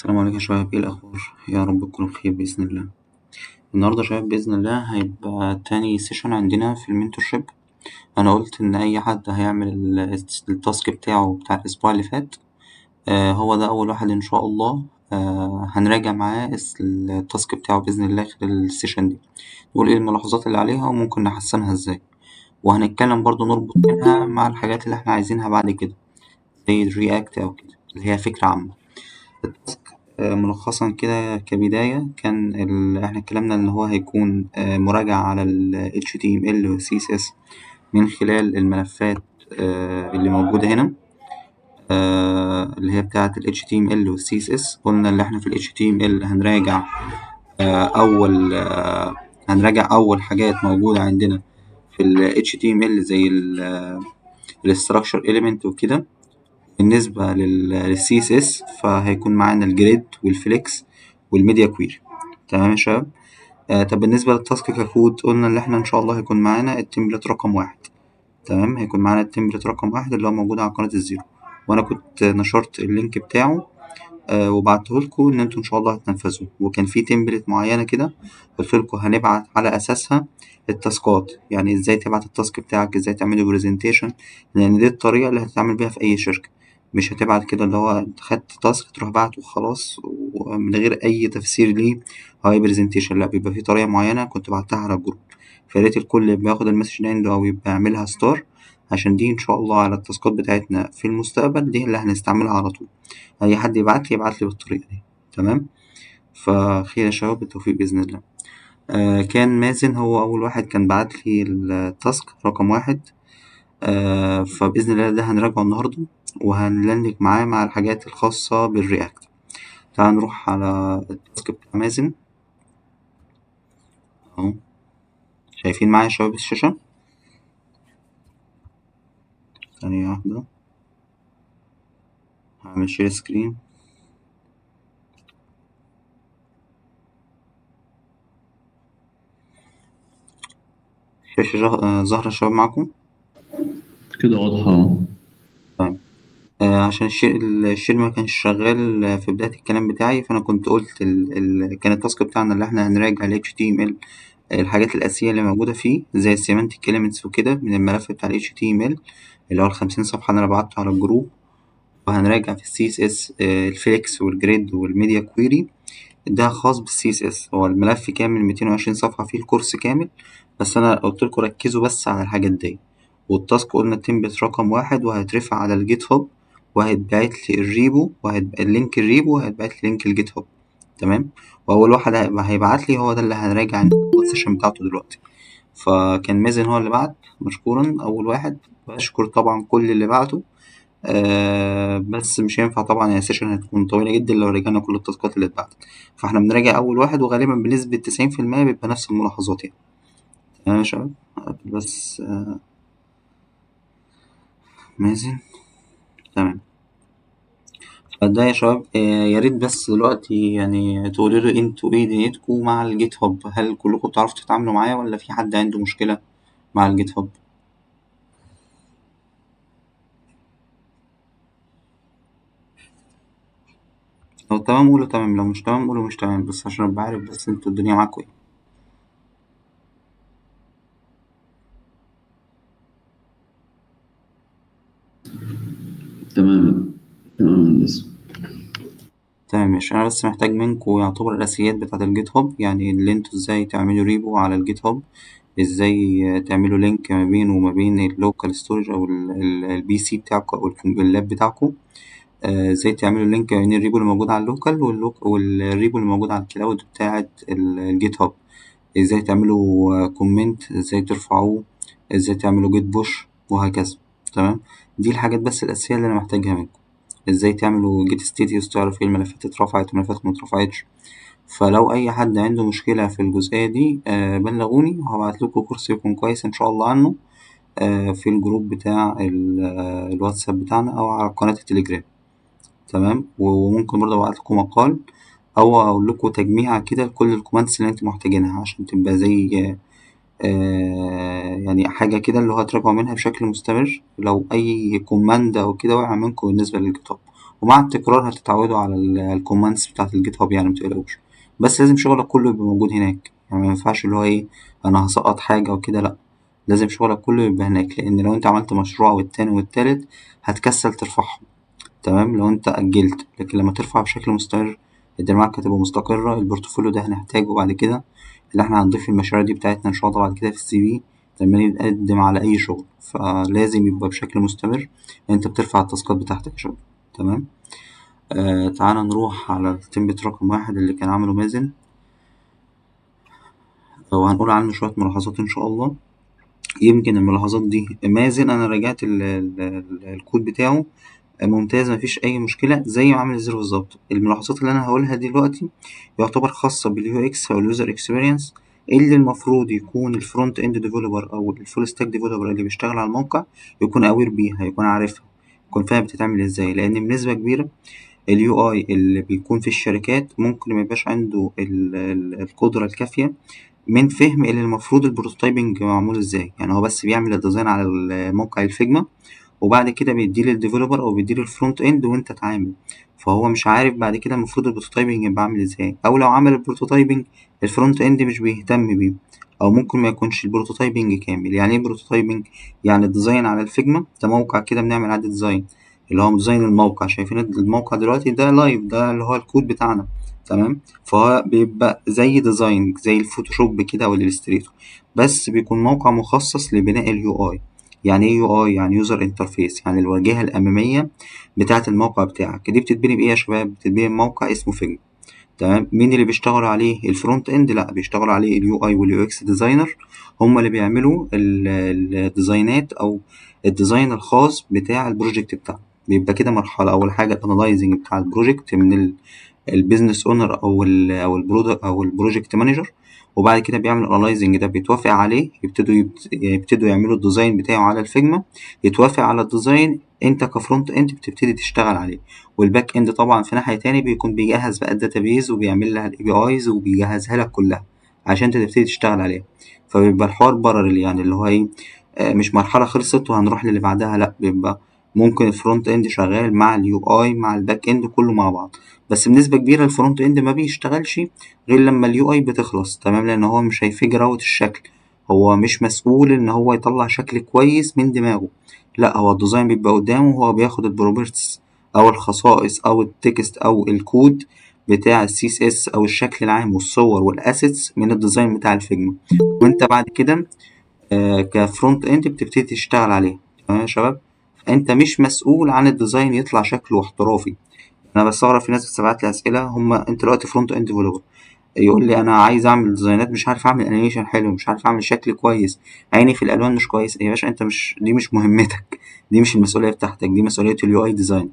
السلام عليكم يا شباب، ايه الأخبار؟ يا رب تكونوا بخير بإذن الله. النهاردة يا شباب بإذن الله هيبقى تاني سيشن عندنا في المنتورشيب. أنا قلت إن أي حد هيعمل التاسك بتاعه بتاع الأسبوع اللي فات، هو ده أول واحد إن شاء الله. هنراجع معاه التاسك بتاعه بإذن الله خلال السيشن دي، نقول ايه الملاحظات اللي عليها وممكن نحسنها ازاي، وهنتكلم برضه نربط بينها مع الحاجات اللي احنا عايزينها بعد كده زي الرياكت أو كده اللي هي فكرة عامة. ملخصا كده كبداية كان احنا اتكلمنا إن هو هيكون مراجعة على ال HTML وال CSS من خلال الملفات اللي موجودة هنا، اللي هي بتاعة ال HTML وال CSS. قلنا اللي احنا في ال HTML هنراجع هنراجع أول حاجات موجودة عندنا في ال HTML زي ال Structure Element وكده. بالنسبة لل CSS فهيكون معانا الجريد والفليكس والميديا كويري. تمام يا شباب. طب بالنسبة للتاسك ككود قلنا اللي احنا إن شاء الله هيكون معانا التمبلت رقم واحد. تمام، هيكون معانا التمبلت رقم واحد اللي هو موجود على قناة الزيرو، وأنا كنت نشرت اللينك بتاعه وبعتهولكوا إن انتوا إن شاء الله هتنفذوه. وكان في تمبلت معينة كده قلتلكوا هنبعت على أساسها التاسكات، يعني ازاي تبعت التاسك بتاعك، ازاي تعمله برزنتيشن، لأن دي الطريقة اللي هتتعامل بيها في أي شركة. مش هتبعت كده اللي هو انت خدت تاسك تروح بعته وخلاص ومن غير أي تفسير ليه أو أي برزنتيشن، لأ بيبقى في طريقة معينة كنت بعتها على الجروب. فياريت الكل بياخد المسج ده عنده أو يبقى يعملها ستار، عشان دي إن شاء الله على التاسكات بتاعتنا في المستقبل دي اللي هنستعملها على طول. أي حد يبعت لي بالطريقة دي. تمام. فخير يا شباب، بالتوفيق بإذن الله. كان مازن هو أول واحد كان بعتلي التاسك رقم واحد. فبإذن الله ده هنراجعه النهاردة وهنلنك معاه مع الحاجات الخاصة بالرياكت. تعال نروح على التاسك بتاع مازن أهو. شايفين معايا يا شباب الشاشة؟ ثانية واحدة، هعمل شير سكرين. الشاشة ظاهرة يا شباب معاكم؟ كده واضحة. طيب. عشان الشير ما كانش شغال في بداية الكلام بتاعي، فأنا كنت قلت كان التاسك بتاعنا اللي احنا هنراجع ال HTML الحاجات الأساسية اللي موجودة فيه زي السيمانتك elements وكده من الملف بتاع ال HTML اللي هو ال50 صفحة اللي أنا بعته على الجروب. وهنراجع في ال CSS الفليكس والجريد والميديا كويري. ده خاص بال CSS، هو الملف كامل 220 صفحة فيه الكورس كامل، بس أنا قلتلكوا ركزوا بس على الحاجات دي. والتاسك قلنا التمبلت رقم واحد وهيترفع على الجيت هاب، وهيتبعت لي الريبو اللينك الريبو وهيتبعت لي لينك الجيت هاب. تمام. وأول واحد هيبعت لي هو ده اللي هنراجع السيشن بتاعته دلوقتي. فكان مازن هو اللي بعت مشكورا أول واحد. بشكر طبعا كل اللي بعته. بس مش هينفع طبعا، يعني السيشن هتكون طويلة جدا لو رجعنا كل التاسكات اللي اتبعتت. فاحنا بنراجع أول واحد وغالبا بنسبة 90% بيبقى نفس الملاحظات يعني. تمام يا شباب. بس مازن. تمام. فده يا شباب يا ريت بس دلوقتي يعني تقولوا لي انتوا ايه دنيتكوا مع الجيت هاب، هل كلكم بتعرفوا تتعاملوا معاه ولا في حد عنده مشكلة مع الجيت هاب؟ لو تمام قولوا تمام، لو مش تمام قولوا مش تمام، بس عشان ابقى عارف بس انتوا الدنيا معاكوا ايه. تمام تمام هندسة. تمام ماشي. انا بس محتاج منكم يعتبر الاساسيات بتاعه الجيت هاب، يعني اللي انتوا ازاي تعملوا ريبو على الجيت هاب، ازاي تعملوا لينك ما بينه وما بين اللوكال ستورج او البي سي بتاعكم او اللاب بتاعكم. ازاي تعملوا لينك ما بين الريبو اللي موجود على اللوكال والريبو اللي موجود على الكلاود بتاعه الجيت هاب. ازاي تعملوا كومنت، ازاي ترفعوه، ازاي تعملوا جيت بوش وهكذا. تمام. دي الحاجات بس الاساسيه اللي انا محتاجها منكم. ازاي تعملوا جيت ستيتس، تعرف ايه الملفات اترفعت والملفات مترفعتش. فلو اي حد عنده مشكلة في الجزئية دي بلغوني وهبعت لكم كورس يكون كويس ان شاء الله عنه في الجروب بتاع الواتساب بتاعنا او على قناة التليجرام. تمام. وممكن برضه ابعت لكم مقال او اقول لكم تجميع كده لكل الكومنتس اللي انتم محتاجينها عشان تبقى زي يعني حاجة كده اللي هو هتراجعوا منها بشكل مستمر لو أي كوماند أو كده وقع منكم بالنسبة للجيت هاب. ومع التكرار هتتعودوا على الكوماندز بتاعت الجيت هاب، يعني متقلقوش. بس لازم شغلك كله يبقى موجود هناك، يعني مينفعش اللي هو ايه أنا هسقط حاجة وكده لأ، لازم شغلك كله يبقى هناك، لأن لو أنت عملت مشروع والتاني والتالت هتكسل ترفعهم. تمام، لو أنت أجلت، لكن لما ترفع بشكل مستمر الدنيا معاك هتبقى مستقرة. البورتفوليو ده هنحتاجه بعد كده، اللي احنا هنضيف المشاريع دي بتاعتنا إن شاء الله بعد كده في السي في لما نيجي نقدم على أي شغل، فلازم يبقى بشكل مستمر أنت بترفع التاسكات بتاعتك يا شباب. تمام. تعالى نروح على التمبلت رقم واحد اللي كان عامله مازن، وهنقول عنه شوية ملاحظات إن شاء الله. يمكن الملاحظات دي مازن أنا راجعت الكود بتاعه ممتاز، مفيش أي مشكلة زي ما عامل الزيرو بالظبط. الملاحظات اللي أنا هقولها دلوقتي يعتبر خاصة باليو إكس أو اليوزر إكسبيرينس، اللي المفروض يكون الفرونت إند ديفلوبر أو الفول ستاك ديفلوبر اللي بيشتغل على الموقع يكون أوير بيها، يكون عارفها، يكون فاهم بتتعمل إزاي، لأن بنسبة كبيرة اليو اي اللي بيكون في الشركات ممكن ميبقاش عنده القدرة الكافية من فهم اللي المفروض البروتوتايبنج معمول ازاي. يعني هو بس بيعمل الديزاين على موقع الفيجما، وبعد كده بيديه للديفلوبر او بيديه للفرونت اند وانت اتعامل، فهو مش عارف بعد كده المفروض البروتوتايبنج يبقى عامل ازاي، او لو عمل البروتوتايبنج الفرونت اند مش بيهتم بيه، او ممكن ما يكونش البروتوتايبنج كامل. يعني ايه بروتوتايبنج؟ يعني الديزاين على الفيجما ده موقع كده بنعمل عليه ديزاين، اللي هو ديزاين الموقع. شايفين الموقع دلوقتي ده لايف، ده اللي هو الكود بتاعنا. تمام، فهو بيبقى زي ديزاين زي الفوتوشوب كده او الاليستريتور، بس بيكون موقع مخصص لبناء اليو اي. يعني ايه يو اي؟ يعني يوزر انترفيس، يعني الواجهة الأمامية بتاعة الموقع بتاعك. دي بتتبني بإيه يا شباب؟ بتتبني بموقع اسمه فيجما. تمام، مين اللي بيشتغلوا عليه؟ الفرونت اند؟ لا، بيشتغلوا عليه اليو اي واليو اكس ديزاينر، هم اللي بيعملوا الديزاينات او الديزاين الخاص بتاع البروجكت بتاعه. بيبقى كده مرحلة، أول حاجة الأنالايزنج بتاع البروجكت من البيزنس اونر او البرودكت او البروجكت مانجر، وبعد كده بيعمل انالايزنج ده بيتوافق عليه، يبتدوا يعملوا الديزاين بتاعه على الفيجما، يتوافق على الديزاين، انت كفرونت اند بتبتدي تشتغل عليه. والباك اند طبعا في ناحية تاني بيكون بيجهز بقى الداتابيز وبيعمل لها الاي بي ايز وبيجهزها لك كلها عشان انت تبتدي تشتغل عليها. فبيبقى الحوار بارل، يعني اللي هو ايه، مش مرحلة خلصت وهنروح للي بعدها، لا، بيبقى ممكن الفرونت اند شغال مع اليو اي مع الباك اند كله مع بعض، بس بنسبة كبيرة الفرونت اند ما بيشتغلش غير لما اليو اي بتخلص. تمام، لان هو مش هيفجر اوت الشكل، هو مش مسؤول ان هو يطلع شكل كويس من دماغه، لا، هو الديزاين بيبقى قدامه وهو بياخد البروبرتس او الخصائص او التكست او الكود بتاع السي اس اس او الشكل العام والصور والاسيتس من الديزاين بتاع الفيجما، وانت بعد كده كفرونت اند بتبتدي تشتغل عليه. تمام يا شباب، انت مش مسؤول عن الديزاين يطلع شكله احترافي. انا بستغرب في ناس بتبعت لي اسئله، انت دلوقتي فرونت اند ديفلوبر يقول لي انا عايز اعمل ديزاينات، مش عارف اعمل انيميشن حلو، مش عارف اعمل شكل كويس، عيني في الالوان مش كويس. يا باشا انت مش، دي مش مهمتك، دي مش المسؤوليه بتاعتك، دي مسؤوليه اليو اي ديزاين.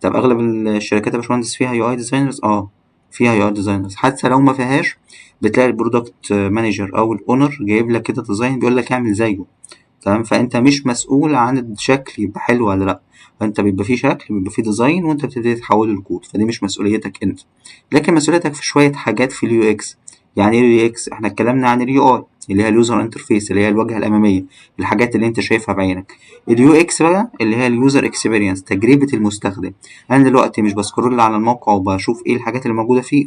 طب اغلب الشركات يا باشمهندس فيها يو اي ديزاينرز؟ اه، فيها يو اي ديزاينرز. حتى لو ما فيهاش بتلاقي البرودكت مانجر او الاونر جايب لك كده ديزاين بيقول لك اعمل زيه. تمام، فانت مش مسؤول عن الشكل يبقى حلو ولا لا، فانت بيبقى فيه شكل، بيبقى فيه ديزاين، وانت بتبتدي تحوله لكود، فدي مش مسؤوليتك انت. لكن مسؤوليتك في شويه حاجات في اليو اكس. يعني ايه اليو اكس؟ احنا اتكلمنا عن اليو اي اللي هي اليوزر انترفيس، اللي هي الواجهه الاماميه، الحاجات اللي انت شايفها بعينك. اليو اكس بقى اللي هي اليوزر اكسبيرينس، تجربه المستخدم. انا دلوقتي مش بسكرول على الموقع وبشوف ايه الحاجات اللي موجوده فيه،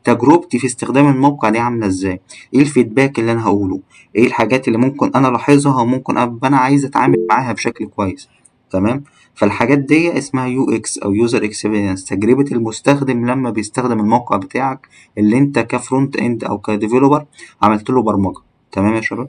تجربتي في استخدام الموقع دي عامله ازاي، ايه الفيدباك اللي انا هقوله، ايه الحاجات اللي ممكن انا الاحظها وممكن ابقى انا عايز اتعامل معاها بشكل كويس. تمام، فالحاجات دي اسمها يو اكس او يوزر اكسبيرينس، تجربة المستخدم لما بيستخدم الموقع بتاعك اللي انت كفرونت اند او كديفلوبر عملت له برمجة. تمام يا شباب.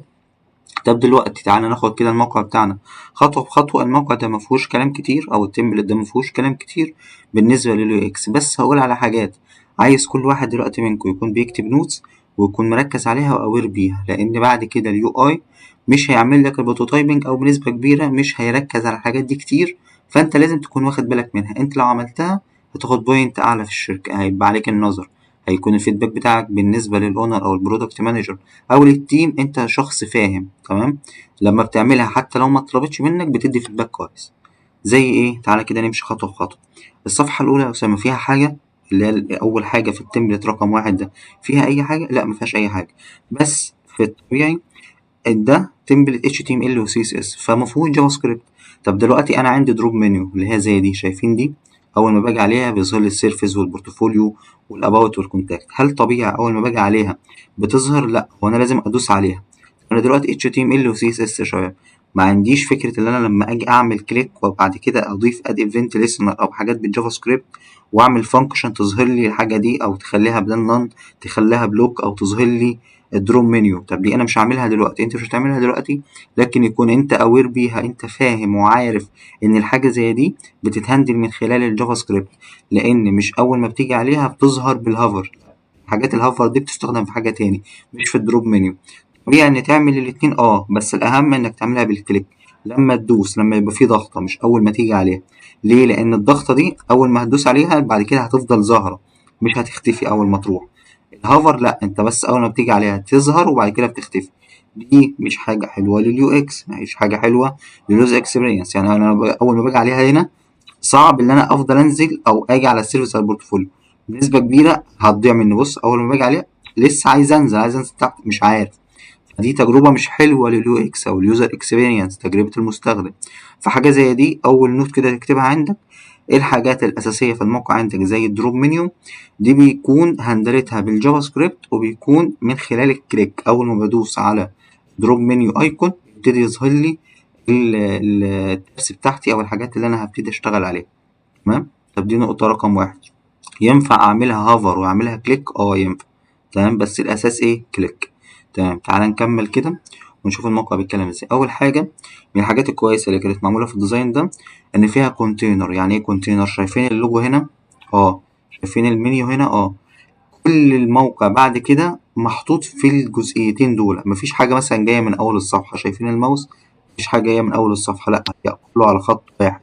طب دلوقتي تعالى ناخد كده الموقع بتاعنا خطوة بخطوة. الموقع ده مفهوش كلام كتير، او التمبلت ده مفهوش كلام كتير بالنسبة لليو اكس، بس هقول على حاجات عايز كل واحد دلوقتي منكم يكون بيكتب نوتس ويكون مركز عليها واوير بيها، لان بعد كده اليو اي مش هيعمل لك البروتوتايبنج او بنسبة كبيرة مش هيركز على الحاجات دي كتير، فانت لازم تكون واخد بالك منها. انت لو عملتها هتاخد بوينت اعلى في الشركة، هيبقى عليك النظر، هيكون الفيدباك بتاعك بالنسبة للأونر أو البرودكت مانجر أو للتيم أنت شخص فاهم. تمام، لما بتعملها حتى لو ما طلبتش منك بتدي فيدباك كويس. زي ايه؟ تعالى كده نمشي خطوة بخطوة. الصفحة الأولى يا أسامة فيها حاجة؟ اللي هي أول حاجة في التمبلت رقم واحد ده فيها أي حاجة؟ لأ، مفيهاش أي حاجة، بس في الطبيعي ده تمبلت HTML و CSS فمفهوش جافا سكريبت. طب دلوقتي أنا عندي دروب منيو اللي هي زي دي، شايفين دي؟ اول ما باجي عليها بيظهر لي السيرفيس والبورتفوليو والاباوت والكونتاكت. هل طبيعي اول ما باجي عليها بتظهر؟ لا، هو انا لازم ادوس عليها. انا دلوقتي HTML و CSS يا شباب، ما عنديش فكره ان انا لما اجي اعمل كليك وبعد كده اضيف اد ايفنت ليسنر او حاجات بالجافا سكريبت واعمل فانكشن تظهر لي الحاجه دي، او تخليها بدل نون تخليها بلوك، او تظهر لي الدروب منيو. طب دي انا مش هعملها دلوقتي، انت مش هتعملها دلوقتي، لكن يكون انت اوير بيها، انت فاهم وعارف ان الحاجه زي دي بتتهندل من خلال الجافا سكريبت، لان مش اول ما بتيجي عليها بتظهر بالهافر. حاجات الهافر دي بتستخدم في حاجه تاني، مش في الدروب منيو. طبيعي ان تعمل الاتنين، بس الاهم انك تعملها بالكليك، لما تدوس، لما يبقى في ضغطه، مش اول ما تيجي عليها. ليه؟ لان الضغطه دي اول ما هتدوس عليها بعد كده هتفضل ظاهره، مش هتختفي اول ما تروح. الهوفر لا، انت بس اول ما بتيجي عليها تظهر وبعد كده بتختفي. دي مش حاجه حلوه لليو اكس، مش حاجه حلوه لليوزر اكسبيرينس. يعني انا اول ما باجي عليها هنا صعب ان انا افضل انزل او اجي على السيرفيس على البورتفوليو، بنسبه كبيره هتضيع مني. بص، اول ما باجي عليها لسه عايز انزل تحت مش عارف. دي تجربة مش حلوة لليو اكس او اليوزر اكسبيرينس، تجربة المستخدم. فحاجة زي دي اول نوت كده تكتبها عندك. ايه الحاجات الاساسية في الموقع عندك زي الدروب منيو؟ دي بيكون هندلتها بالجافا سكريبت، وبيكون من خلال الكليك. اول ما بدوس على دروب منيو ايكون يبتدي يظهر لي التابس بتاعتي او الحاجات اللي انا هبتدي اشتغل عليها. تمام. طب دي نقطة رقم واحد. ينفع اعملها هافر واعملها كليك؟ ينفع. تمام، بس الاساس ايه؟ كليك. تمام، تعال نكمل كده ونشوف الموقع بيتكلم ازاي. اول حاجه من الحاجات الكويسه اللي كانت معموله في الديزاين ده ان فيها كونتينر. يعني ايه كونتينر؟ شايفين اللوجو هنا؟ شايفين المنيو هنا؟ كل الموقع بعد كده محطوط في الجزئيتين دول، مفيش حاجه مثلا جايه من اول الصفحه. شايفين الماوس؟ مفيش حاجه جايه من اول الصفحه، لا، هي كله على خط واحد.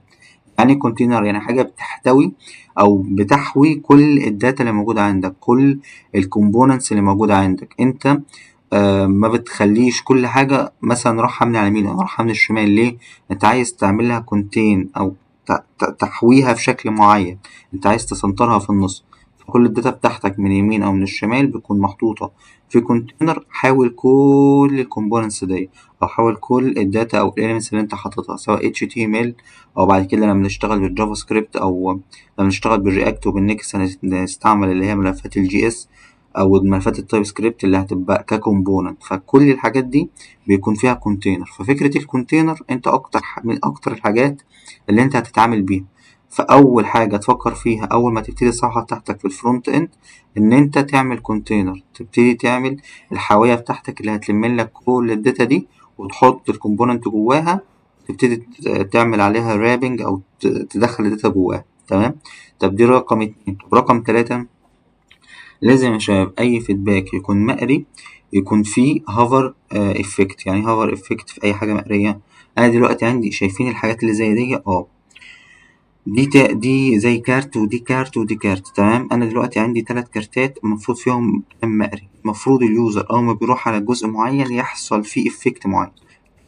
يعني كونتينر يعني حاجة بتحتوي أو بتحوي كل الداتا اللي موجودة عندك، كل الكومبوننتس اللي موجودة عندك. أنت ما بتخليش كل حاجة مثلا رايحة من على اليمين أو رايحة من الشمال. ليه؟ أنت عايز تعملها كونتين أو تحويها في شكل معين، أنت عايز تسنترها في النص. فكل الداتا بتاعتك من اليمين أو من الشمال بتكون محطوطة في كونتينر. حاول كل الكومبوننتس دي، أو حاول كل الداتا أو الإليمنتس اللي أنت حاططها سواء HTML، أو بعد كده لما نشتغل بالجافا سكريبت، أو لما نشتغل بالرياكت وبالنكست هنستعمل اللي هي ملفات الجي اس او ملفات التايب سكريبت اللي هتبقى ككومبوننت. فكل الحاجات دي بيكون فيها كونتينر. ففكرة الكونتينر انت من اكتر الحاجات اللي انت هتتعامل بيها. فاول حاجة تفكر فيها اول ما تبتدي الصفحة بتاعتك في الفرونت اند ان انت تعمل كونتينر، تبتدي تعمل الحاوية بتاعتك اللي هتلم لك كل الداتا دي وتحط الكومبوننت جواها، تبتدي تعمل عليها رابنج او تدخل الداتا جواها. تمام. طب دي رقم اتنين. طب رقم تلاتة، لازم يا شباب أي فيدباك يكون مقري يكون فيه هوفر افكت. يعني هوفر افكت في أي حاجة مقرية. أنا دلوقتي عندي، شايفين الحاجات اللي زي دي؟ دي زي كارت، ودي كارت، ودي كارت. تمام. أنا دلوقتي عندي 3 كارتات المفروض فيهم كلام مقري. المفروض اليوزر أول ما بيروح على جزء معين يحصل فيه افكت معين.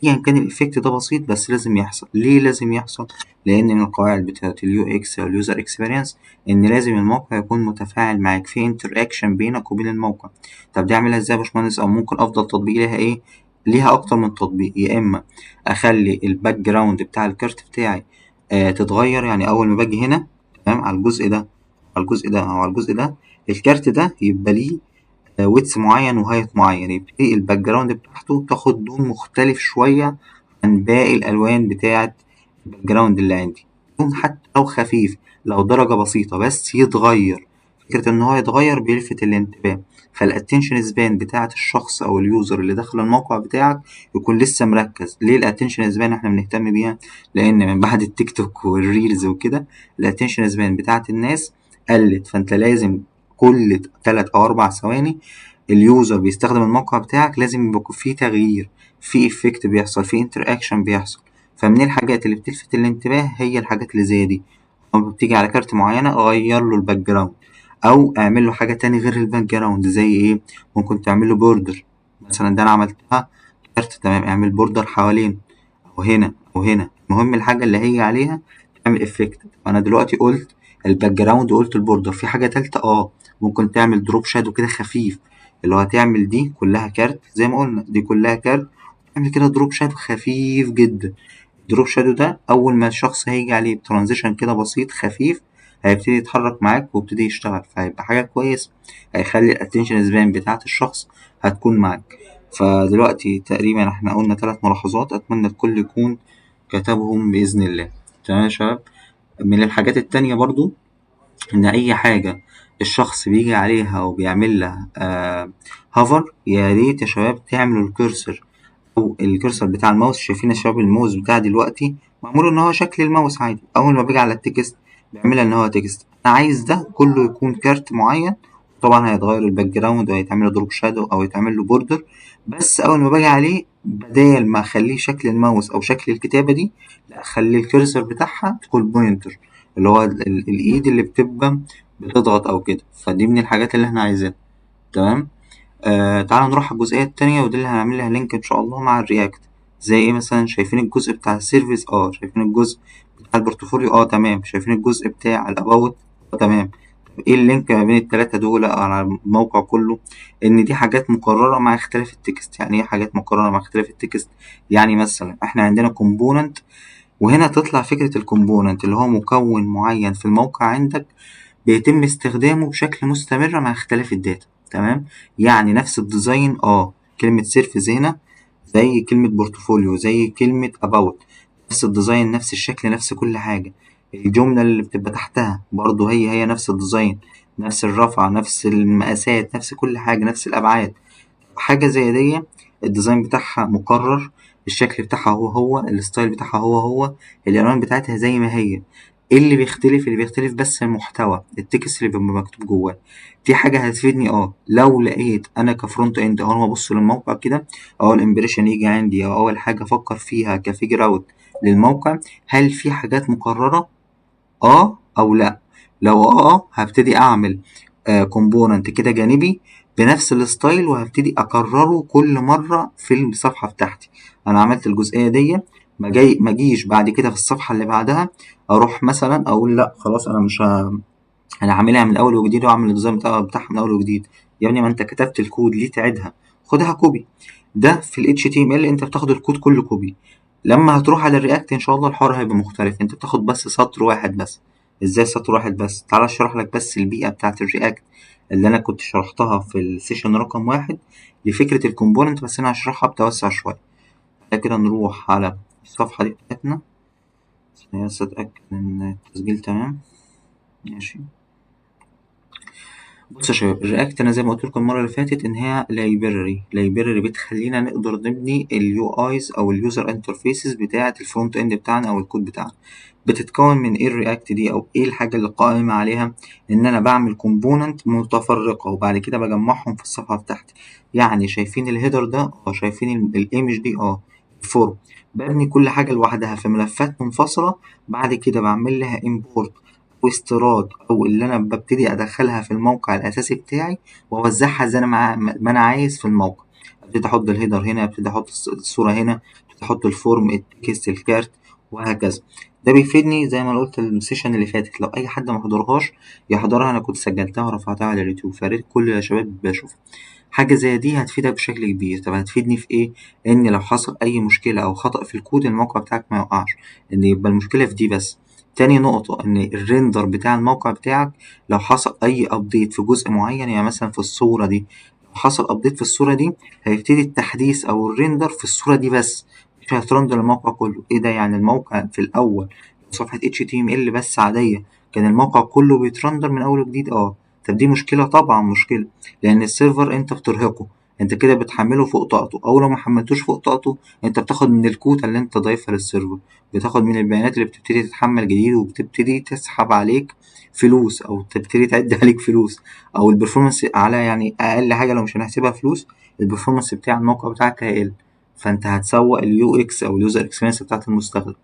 يعني كان الإفكت ده بسيط بس لازم يحصل. ليه لازم يحصل؟ لأن من القواعد بتاعة اليو إكس أو اليوزر إكسبيرينس إن لازم الموقع يكون متفاعل معاك، في انتر أكشن بينك وبين الموقع. طب دي أعملها إزاي يا باشمهندس؟ أو ممكن أفضل تطبيق ليها إيه؟ ليها أكتر من تطبيق. يا إما أخلي الباك جراوند بتاع الكارت بتاعي تتغير. يعني أول ما باجي هنا تمام على الجزء ده، على الجزء ده أو على الجزء ده، الكارت ده يبقى ليه ويتس معين وهايت معين. يبتدي الباك جراوند بتاعته تاخد لون مختلف شوية عن باقي الألوان بتاعة الباك جراوند اللي عندي. لون حتى لو خفيف، لو درجة بسيطة بس يتغير. فكرة إن هو يتغير بيلفت الانتباه. فالاتنشن سبان بتاعة الشخص أو اليوزر اللي داخل الموقع بتاعك يكون لسه مركز. ليه الاتنشن سبان احنا بنهتم بيها؟ لأن من بعد التيك توك والريلز وكده الاتنشن سبان بتاعة الناس قلت. فأنت لازم كل 3 أو 4 ثواني اليوزر بيستخدم الموقع بتاعك لازم يبقى فيه تغيير، فيه افكت بيحصل، فيه انتر اكشن بيحصل. فمن الحاجات اللي بتلفت الانتباه هي الحاجات اللي زي دي. لما بتيجي على كارت معينة غير له الباك جراوند، او اعمل له حاجة تاني غير الباك جراوند. زي ايه؟ ممكن تعمل له بوردر مثلا. ده انا عملتها كارت، تمام، اعمل بوردر حوالين او هنا او هنا. المهم الحاجة اللي هيجي عليها تعمل افكت. فانا دلوقتي قلت الباك جراوند وقلت البوردر. في حاجة تالتة ممكن تعمل دروب شادو كده خفيف، اللي هو هتعمل دي كلها كارت زي ما قلنا، دي كلها كارت، تعمل كده دروب شادو خفيف جدا. دروب شادو ده اول ما الشخص هيجي عليه بترانزيشن كده بسيط خفيف هيبتدي يتحرك معاك ويبتدي يشتغل، فهيبقى حاجة كويسة، هيخلي الاتنشن سبان بتاعة الشخص هتكون معاك. فدلوقتي تقريبا احنا قلنا 3 ملاحظات، أتمنى الكل يكون كتبهم بإذن الله. تمام يا شباب. من الحاجات التانية برضو إن أي حاجة الشخص بيجي عليها وبيعمل لها هافر، يا ريت يا شباب تعملوا الكرسر أو الكرسر بتاع الماوس. شايفين يا شباب الماوس بتاع دلوقتي معمول إن هو شكل الماوس عادي، أول ما بيجي على التكست بيعملها إن هو تكست. أنا عايز ده كله يكون كارت معين، طبعا هيتغير الباك جراوند وهيتعمل له دروب شادو أو يتعمل له بوردر، بس أول ما باجي عليه بدال ما أخليه شكل الماوس أو شكل الكتابة دي، لأ أخلي الكرسر بتاعها تكون بوينتر، اللي هو الإيد اللي بتبقى بتضغط أو كده. فدي من الحاجات اللي إحنا عايزينها. تمام. تعالوا نروح على الجزئية التانية، ودي اللي هنعمل لها لينك إن شاء الله مع الرياكت. زي إيه مثلا؟ شايفين الجزء بتاع السيرفيس؟ شايفين الجزء بتاع البورتفوليو؟ تمام. شايفين الجزء بتاع الأباوت؟ تمام. طب إيه اللينك ما بين التلاتة دول على الموقع كله؟ إن دي حاجات مكررة مع اختلاف التكست. يعني إيه حاجات مكررة مع اختلاف التكست؟ يعني مثلا إحنا عندنا كومبوننت، وهنا تطلع فكرة الكومبوننت اللي هو مكون معين في الموقع عندك بيتم استخدامه بشكل مستمر مع اختلاف الداتا. تمام. يعني نفس الديزاين، كلمة سيرفيس هنا زي كلمة بورتفوليو زي كلمة about، نفس الديزاين نفس الشكل نفس كل حاجة. الجملة اللي بتبقى تحتها برضو هي نفس الديزاين، نفس الرفعة نفس المقاسات نفس كل حاجة نفس الأبعاد. حاجة زي دي الديزاين بتاعها مكرر، الشكل بتاعها هو الستايل بتاعها هو الألوان بتاعتها زي ما هي. ايه اللي بيختلف بس المحتوى، التكست اللي بيبقى مكتوب جواه. دي حاجة هتفيدني لو لقيت انا كفرونت اند اول ما ابص للموقع كده، اول امبريشن يجي عندي او اول حاجة افكر فيها كفيجر اوت للموقع، هل في حاجات مكررة أو لأ. لو هابتدي أعمل كومبوننت كده جانبي بنفس الستايل، وهابتدي أكرره كل مرة في الصفحة بتاعتي. أنا عملت الجزئية دي، ما جيش بعد كده في الصفحة اللي بعدها أروح مثلا أقول لأ خلاص أنا مش أنا عاملها من أول وجديد وأعمل الديزاين بتاعها من أول وجديد. يا ابني ما أنت كتبت الكود ليه تعيدها؟ خدها كوبي. ده في ال HTML أنت بتاخد الكود كله كوبي. لما هتروح على الرياكت إن شاء الله الحوار هيبقى مختلف، أنت بتاخد بس سطر واحد بس. إزاي سطر واحد بس؟ تعالى أشرح لك بس البيئة بتاعة الرياكت اللي أنا كنت شرحتها في السيشن رقم 1 لفكرة الكومبوننت، بس أنا هشرحها بتوسع شوية. بعد كده نروح على الصفحة دي بتاعتنا، بس أتأكد إن التسجيل تمام. ماشي. بص يا شباب، الرياكت انا زي ما قلت لكم المره اللي فاتت ان هي لايبراري بتخلينا نقدر نبني اليو ايز او اليوزر انترفيسز بتاعه الفرونت اند بتاعنا او الكود بتاعنا. بتتكون من ايه الرياكت دي او ايه الحاجه اللي قائمه عليها؟ ان انا بعمل كومبوننت متفرقه وبعد كده بجمعهم في الصفحه بتاعتي. يعني شايفين الهيدر ده؟ شايفين الايمج دي؟ الفورم. ببني كل حاجه لوحدها في ملفات منفصله، بعد كده بعمل لها import واستيراد او اللي انا ببتدي ادخلها في الموقع الاساسي بتاعي واوزعها زي ما انا عايز في الموقع. ابتدي احط الهيدر هنا، ابتدي احط الصوره هنا، ابتدي احط الفورم التكست الكارت وهكذا. ده بيفيدني زي ما أنا قلت السيشن اللي فاتت، لو اي حد ما حضرهاش يحضرها، انا كنت سجلتها ورفعتها على اليوتيوب، فياريت كل يا شباب بشوفها. حاجه زي دي هتفيدك بشكل كبير. طب هتفيدني في ايه؟ ان لو حصل اي مشكله او خطأ في الكود الموقع بتاعك ما يوقعش، ان يبقى المشكله في دي بس. تاني نقطة إن الريندر بتاع الموقع بتاعك لو حصل أي أبديت في جزء معين، يعني مثلا في الصورة دي، لو حصل أبديت في الصورة دي هيبتدي التحديث أو الريندر في الصورة دي بس، مش هيترندر الموقع كله. إيه ده؟ يعني الموقع في الأول صفحة HTML بس عادية كان الموقع كله بيترندر من أول وجديد؟ طب دي مشكلة، طبعا مشكلة، لأن السيرفر أنت بترهقه، أنت كده بتحمله فوق طاقته، أو لو محملتوش فوق طاقته أنت بتاخد من الكوتا اللي أنت ضايفها للسيرفر، بتاخد من البيانات اللي بتبتدي تتحمل جديد وبتبتدي تسحب عليك فلوس او تبتدي تعد عليك فلوس، او البرفورمانس على يعني اقل حاجه لو مش هنحسبها فلوس، البرفورمانس بتاع الموقع بتاعك هيقل، فانت هتسوق اليو اكس او اليوزر اكسبيرينس بتاعت المستخدم.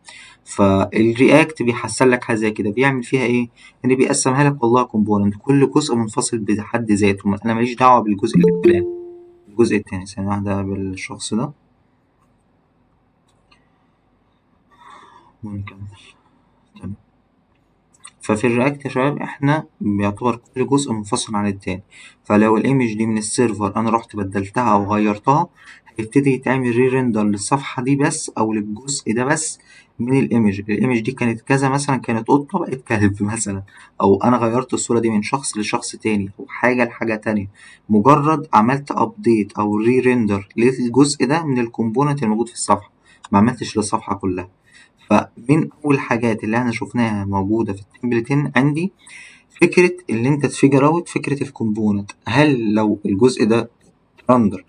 فالرياكت بيحسن لك حاجه زي كده، بيعمل فيها ايه؟ ان بيقسمها لك والله كومبوننت، كل جزء منفصل بحد ذاته، انا ماليش دعوه بالجزء الفلاني. الجزء التاني ثانيه واحده بالشخص ده ونكمل. تمام. ففي الرياكت يا شباب احنا بيعتبر كل جزء منفصل عن التاني. فلو الايمج دي من السيرفر انا رحت بدلتها او غيرتها، هيبتدي يتعمل ري ريندر للصفحة دي بس او للجزء ده بس من الايمج دي كانت كذا، مثلا كانت قطة بقت كلب مثلا، او انا غيرت الصورة دي من شخص لشخص تاني او حاجة لحاجة تانية، مجرد عملت ابديت او ري ريندر للجزء ده من الكومبوننت الموجود في الصفحة، ما عملتش للصفحة كلها. فمن أول الحاجات اللي احنا شفناها موجودة في التمبلتين عندي فكرة اللي انت تفيجر اوت فكرة الكومبوننت، هل لو الجزء ده رندر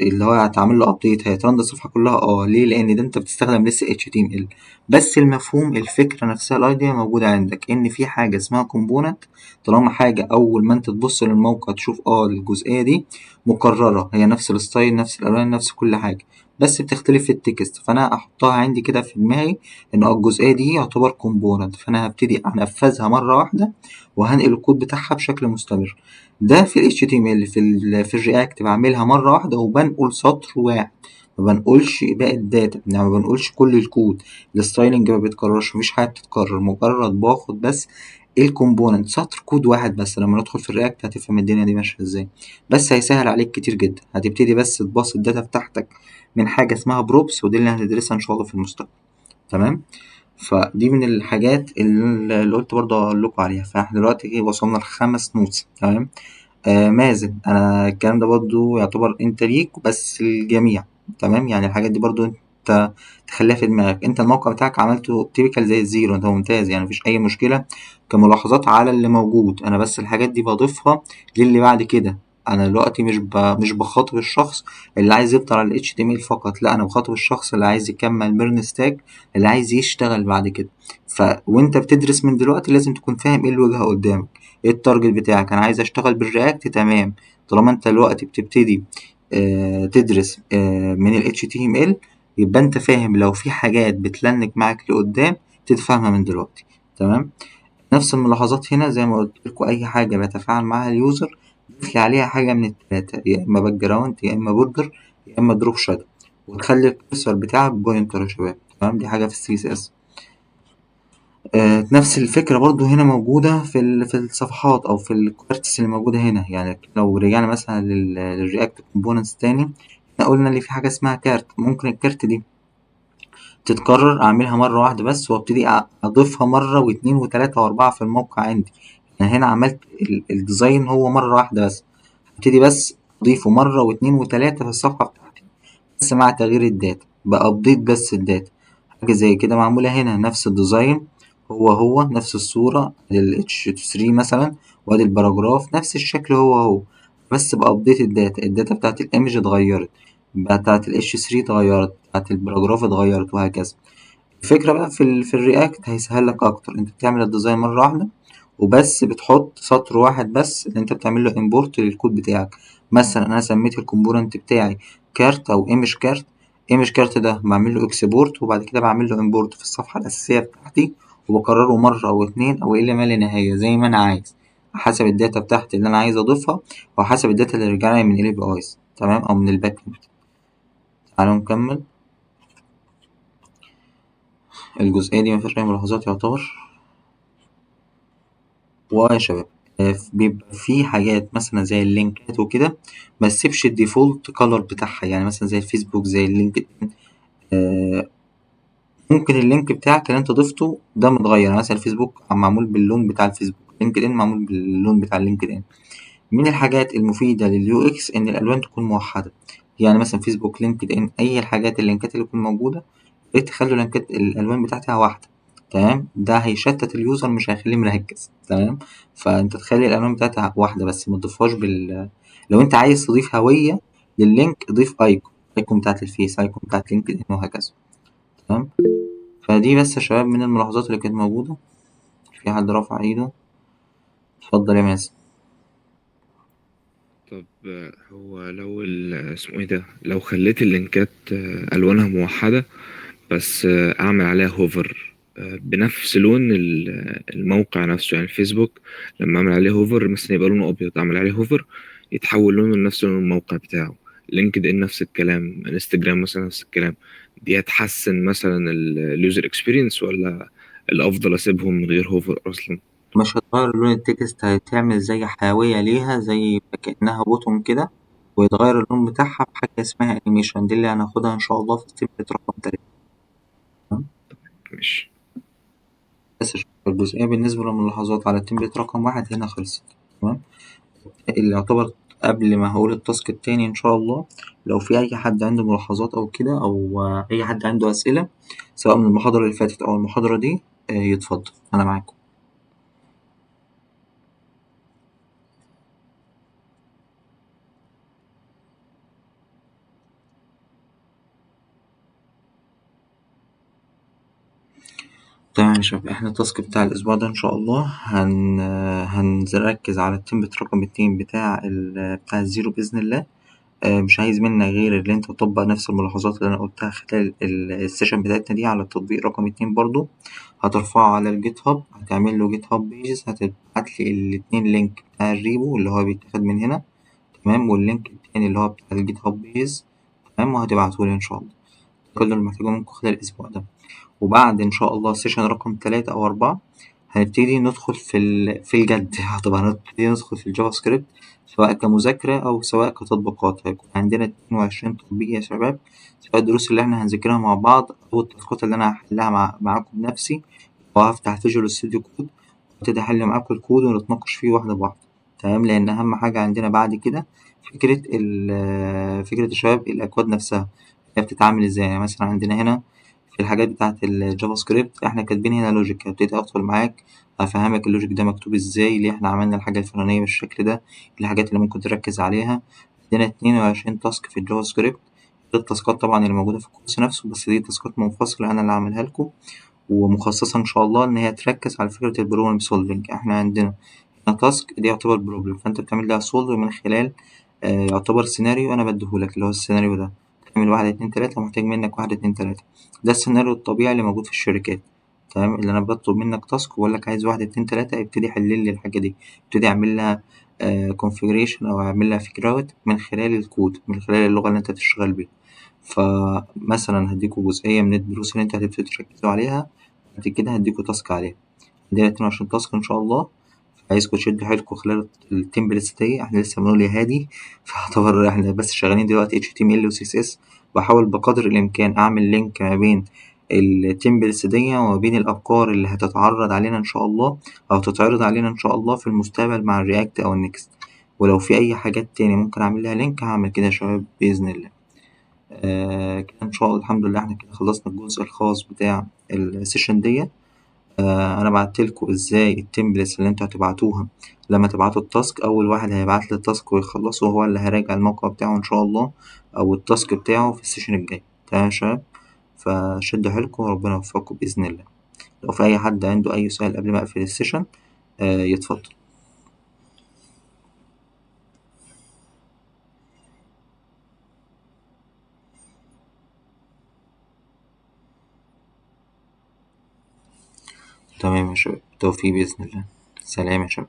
اللي هو هتعمل له ابديت هيترند الصفحه كلها؟ ليه؟ لان ده انت بتستخدم لسه HTML، بس المفهوم الفكره نفسها الايديا موجوده عندك ان في حاجه اسمها كومبوننت. طالما حاجه اول ما انت تبص للموقع تشوف الجزئيه دي مكرره، هي نفس الستايل نفس الالوان نفس كل حاجه، بس بتختلف في التكست، فانا احطها عندي كده في دماغي ان الجزئيه دي يعتبر كومبوننت، فانا هبتدي انفذها مره واحده وهنقل الكود بتاعها بشكل مستمر. ده في ال HTML. في الرياكت بعملها مرة واحدة وبنقل سطر واحد، ما بنقولش باقي الداتا، يعني ما بنقولش كل الكود. الستايلنج ما بيتكررش، مفيش حاجة بتتكرر، مجرد باخد بس الكومبوننت سطر كود واحد بس. لما ندخل في الرياكت هتفهم الدنيا دي ماشية ازاي، بس هيسهل عليك كتير جدا. هتبتدي بس تباص الداتا بتاعتك من حاجة اسمها بروبس، ودي اللي هندرسها ان شاء الله في المستقبل. تمام. فدي من الحاجات اللي قلت برضه اقول لكم عليها. فاحنا دلوقتي وصلنا لخمس نوتس. تمام. مازن، أنا الكلام ده برضه يعتبر أنت ليك بس الجميع. تمام، يعني الحاجات دي برضه أنت تخليها في دماغك. أنت الموقع بتاعك عملته تيبيكال زي الزيرو، أنت ممتاز، يعني مفيش أي مشكلة كملاحظات على اللي موجود. أنا بس الحاجات دي بضيفها للي بعد كده. أنا دلوقتي مش بخاطب الشخص اللي عايز يفضل على ال HTML فقط، لا، أنا بخاطب الشخص اللي عايز يكمل بيرن ستاك، اللي عايز يشتغل بعد كده. وأنت بتدرس من دلوقتي لازم تكون فاهم إيه الوجهة قدامك، ايه التارجت بتاعك. انا عايز اشتغل بالرياكت، تمام. طالما انت دلوقتي بتبتدي تدرس من ال HTML، يبقى انت فاهم لو في حاجات بتلنك معاك لقدام تتفهمها من دلوقتي. تمام. نفس الملاحظات هنا زي ما قلت لكم، اي حاجه بيتفاعل معاها اليوزر ضيف لي عليها حاجه من التلاته، يا اما باك جراوند يا اما بوردر يا اما دروب شادو، وتخلي الكرسور بتاعك بوينتر يا شباب. تمام، دي حاجه في CSS. نفس الفكرة برضو هنا موجودة في الصفحات أو في الكوارتس اللي موجودة هنا. يعني لو رجعنا مثلا للرياكت كومبوننتس تاني، احنا قلنا اللي في حاجة اسمها كارت. ممكن الكارت دي تتكرر، أعملها مرة واحدة بس وابتدي أضيفها مرة واتنين وتلاتة وأربعة في الموقع عندي. يعني هنا عملت الديزاين هو مرة واحدة بس، هبتدي بس أضيفه مرة واتنين وتلاتة في الصفحة بتاعتي، بس مع تغيير الداتا بأبديت بس الداتا. حاجة زي كده معمولة هنا، نفس الديزاين هو نفس الصورة ال H3 مثلا، وادي الباراجراف نفس الشكل هو، بس بأبديت الداتا بتاعت الإيمج اتغيرت، بتاعت ال H3 اتغيرت، بتاعت الباراجراف اتغيرت، وهكذا. الفكرة بقى في الرياكت هيسهل لك أكتر، أنت بتعمل الديزاين مرة واحدة وبس بتحط سطر واحد بس اللي أنت بتعمل له امبورت للكود بتاعك. مثلا أنا سميت الكومبوننت بتاعي كارت أو ايمج كارت. ايمج كارت ده بعمل له اكسبورت وبعد كده بعمل له امبورت في الصفحة الأساسية بتاعتي، وبكرره مرة أو اتنين أو إلى ما لا نهاية زي ما أنا عايز، حسب الداتا بتاعتي اللي أنا عايز أضيفها أو حسب الداتا اللي رجعلي من ال APIs. تمام، أو من الباك إند. تعالوا نكمل الجزئية دي، مفيهاش أي ملاحظات يعتبر. يا شباب، بيبقى في حاجات مثلا زي اللينكات وكده ما تسيبش الديفولت كولر بتاعها، يعني مثلا زي الفيسبوك زي اللينكد ان. آه، ممكن اللينك بتاعك اللي انت ضفته ده متغير، يعني مثلا الفيسبوك معمول باللون بتاع الفيسبوك، لينكد ان معمول باللون بتاع اللينكد ان. من الحاجات المفيدة لليو اكس ان الالوان تكون موحدة، يعني مثلا فيسبوك لينكد ان اي الحاجات اللينكات اللي تكون موجودة تخلوا الالوان بتاعتها واحده. تمام، ده هيشتت اليوزر مش هيخليه مركز. تمام، فانت تخلي الالوان بتاعتها واحده بس ما تضيفهاش لو انت عايز تضيف هويه لللينك ضيف ايكون بتاعت الفيس، ايكون بتاعت لينكد ان، وهكذا. تمام. فدي بس يا شباب من الملاحظات اللي كانت موجوده. في حد رفع ايده؟ اتفضل يا مازن. طب هو لو اسمه ايه ده، لو خليت اللينكات الوانها موحدة، بس اعمل عليها هوفر بنفس لون الموقع نفسه، يعني الفيسبوك لما اعمل عليه هوفر مثلا يبقى لونه ابيض، اعمل عليه هوفر يتحول لونه لنفس لون الموقع بتاعه. لينكد ان نفس الكلام، انستجرام مثلا نفس الكلام. دي هتحسن مثلا اليوزر اكسبيرينس، ولا الافضل اسيبهم من غير هوفر اصلا؟ مش هتغير لون التكست، هتعمل زي حاوية ليها زي كأنها بوتون كده، ويتغير اللون بتاعها بحاجة اسمها انيميشن، دي اللي هناخدها إن شاء الله في التمبلت رقم 3. مش بس الجزئية بالنسبة للملاحظات على التمبلت رقم 1 هنا خلصت. تمام. اللي يعتبر قبل ما هقول التاسك التاني إن شاء الله، لو في أي حد عنده ملاحظات أو كده، أو أي حد عنده أسئلة سواء من المحاضرة اللي فاتت أو المحاضرة دي، يتفضل أنا معاكم. تمام يا شباب، احنا التاسك بتاع الأسبوع ده إن شاء الله هنركز على التمبلت رقم 2 بتاع الزيرو بإذن الله. مش عايز منك غير اللي انت تطبق نفس الملاحظات اللي انا قلتها خلال السيشن بتاعتنا دي على التطبيق رقم 2 برضو. هترفعه على الجيت هاب، هتعمل له جيت هاب بيجز، هتبعت لي الاتنين لينك بتاع الريبو اللي هو بيتاخد من هنا. تمام. واللينك التاني اللي هو بتاع الجيت هاب بيجز. تمام. وهتبعته لي ان شاء الله. كل اللي محتاجه منكم خلال الاسبوع ده. وبعد إن شاء الله سيشن رقم 3 أو 4 هنبتدي ندخل في الجد طبعا هنبتدي ندخل في الجافا سكريبت، سواء كمذاكرة أو سواء كتطبيقات. هيكون عندنا 22 تطبيق يا شباب، سواء الدروس اللي احنا هنذاكرها مع بعض أو التاسكات اللي أنا هحلها معاكم بنفسي، وهفتح فيجوال ستوديو كود وابتدي أحل معاكم الكود ونتناقش فيه واحدة بواحدة. تمام. لأن أهم حاجة عندنا بعد كده فكرة الشباب الأكواد نفسها هي بتتعامل ازاي. يعني مثلا عندنا هنا في الحاجات بتاعة الجافا سكريبت احنا كاتبين هنا لوجيك، هبتدي ادخل معاك افهمك اللوجيك ده مكتوب ازاي، ليه احنا عملنا الحاجة الفلانية بالشكل ده، إيه الحاجات اللي ممكن تركز عليها. عندنا 22 تاسك في الجافا سكريبت، غير التاسكات طبعا اللي موجودة في الكورس نفسه، بس دي تاسكات منفصلة أنا اللي عاملها لكم، ومخصصة إن شاء الله إن هي تركز على فكرة البروبلم سولفينج. احنا عندنا هنا تاسك دي يعتبر بروبلم، فأنت بتعمل لها سولف من خلال يعتبر سيناريو أنا بديهولك، اللي هو السيناريو ده تعمل 1 2 3 ومحتاج منك 1 2 3. ده السيناريو الطبيعي اللي موجود في الشركات. تمام. اللي أنا بطلب منك تاسك وبقول لك عايز 1 2 3، ابتدي حل لي الحاجة دي، ابتدي أعمل لها configuration أو أعمل لها figure out من خلال الكود، من خلال اللغة اللي أنت تشتغل بيها. فمثلا هديكوا جزئية من الدروس اللي أنت هتبتدوا تركزوا عليها، بعد كده هديكوا تاسك عليها. عندنا 22 تاسك إن شاء الله، عايزكوا تشدوا حيلكوا خلال التمبلتس دي. احنا لسه بنقول يا هادي فاعتبر احنا بس شغالين دلوقتي HTML و CSS. بحاول بقدر الإمكان أعمل لينك ما بين التمبلتس دي وما بين الأفكار اللي هتتعرض علينا إن شاء الله، أو تتعرض علينا إن شاء الله في المستقبل مع الرياكت أو النكست. ولو في أي حاجات تاني ممكن أعمل لها لينك هعمل كده يا شباب بإذن الله. كده إن شاء الله الحمد لله احنا كده خلصنا الجزء الخاص بتاع السيشن دي. انا بعتلكوا ازاي التمبلتس اللي انتوا هتبعتوها لما تبعتوا التاسك. اول واحد هيبعت لي التاسك ويخلصه هو اللي هيراجع الموقع بتاعه ان شاء الله، او التاسك بتاعه في السيشن الجاي. تمام يا شباب. فشدوا حيلكم وربنا يوفقكم باذن الله. لو في اي حد عنده اي سؤال قبل ما اقفل السيشن يتفضل. تمام يا شباب، توفيق باذن الله. سلام يا شباب.